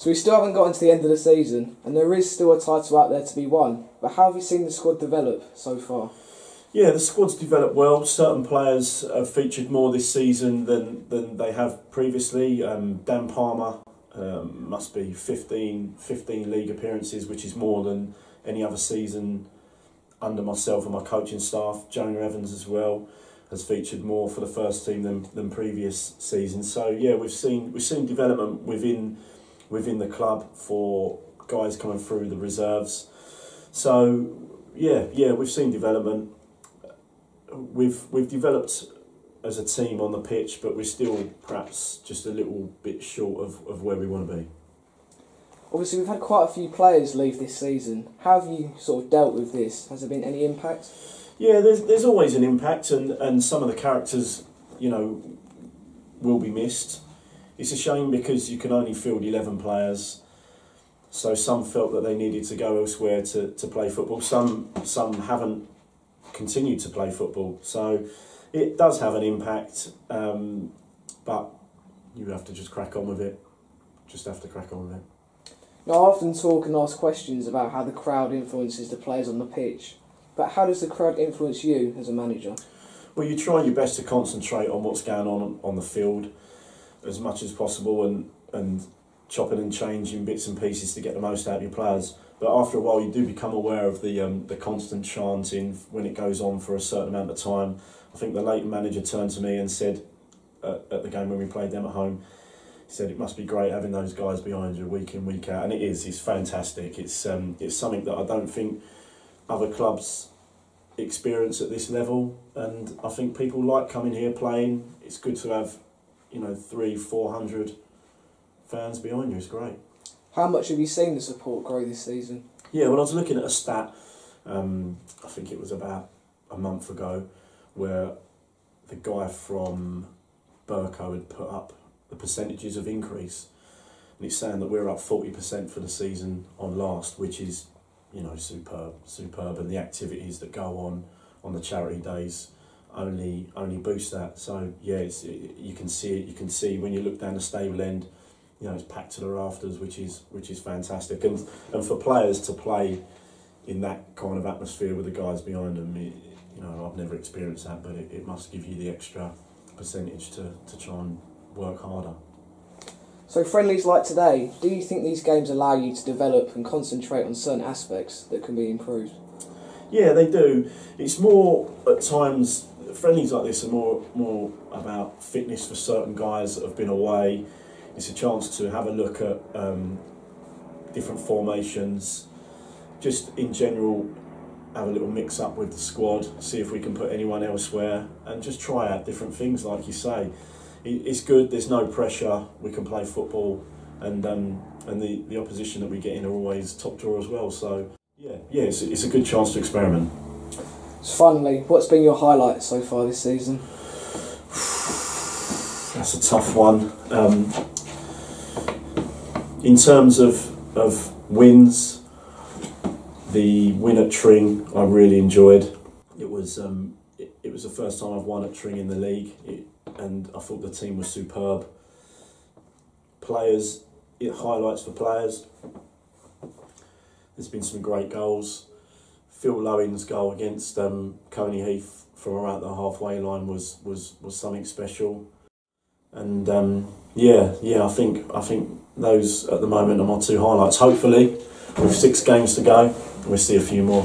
So we still haven't gotten to the end of the season, and there is still a title out there to be won. But how have you seen the squad develop so far? Yeah, the squad's developed well. Certain players have featured more this season than they have previously. Dan Palmer must be 15 league appearances, which is more than any other season under myself and my coaching staff. Jonah Evans as well has featured more for the first team than previous seasons. So yeah, we've seen development within the club for guys coming through the reserves. So yeah, we've seen development. We've developed as a team on the pitch, but we're still perhaps just a little bit short of where we want to be. Obviously, we've had quite a few players leave this season. How have you sort of dealt with this? Has there been any impact? Yeah, there's always an impact, and some of the characters, will be missed. It's a shame because you can only field 11 players, so some felt that they needed to go elsewhere to play football. Some haven't continued to play football, so it does have an impact, but you have to just crack on with it. Now, I often talk and ask questions about how the crowd influences the players on the pitch, but how does the crowd influence you as a manager? Well, you try your best to concentrate on what's going on the field as much as possible, and chopping and changing bits and pieces to get the most out of your players. But after a while, you do become aware of the constant chanting when it goes on for a certain amount of time. I think the late manager turned to me and said at the game when we played them at home, he said it must be great having those guys behind you week in, week out, and it is. It's fantastic. It's something that I don't think other clubs experience at this level, and I think people like coming here playing. It's good to have 300-400 fans behind you. It's great. How much have you seen the support grow this season? Yeah, well, I was looking at a stat, I think it was about a month ago, where the guy from Burko had put up the percentages of increase, and it's saying that we're up 40% for the season on last, which is, superb, and the activities that go on the charity days only boost that. So yeah, you can see it. You can see when you look down the stable end, it's packed to the rafters, which is fantastic, and for players to play in that kind of atmosphere with the guys behind them, I've never experienced that, but it must give you the extra percentage to try and work harder. So friendlies like today, do you think these games allow you to develop and concentrate on certain aspects that can be improved? Yeah, they do. It's more at times. Friendlies like this are more about fitness for certain guys that have been away. It's a chance to have a look at different formations, just in general have a little mix up with the squad, see if we can put anyone elsewhere, and just try out different things. Like you say, it's good. There's no pressure. We can play football, and the opposition that we get in are always top draw as well. So yeah, it's a good chance to experiment. So finally, what's been your highlight so far this season? That's a tough one. In terms of wins, the win at Tring I really enjoyed. It was the first time I've won at Tring in the league, and I thought the team was superb. Highlights for players. There's been some great goals. Phil Lowen's goal against Coney Heath from around the halfway line was something special. And I think those at the moment are my two highlights. Hopefully, with 6 games to go, we'll see a few more.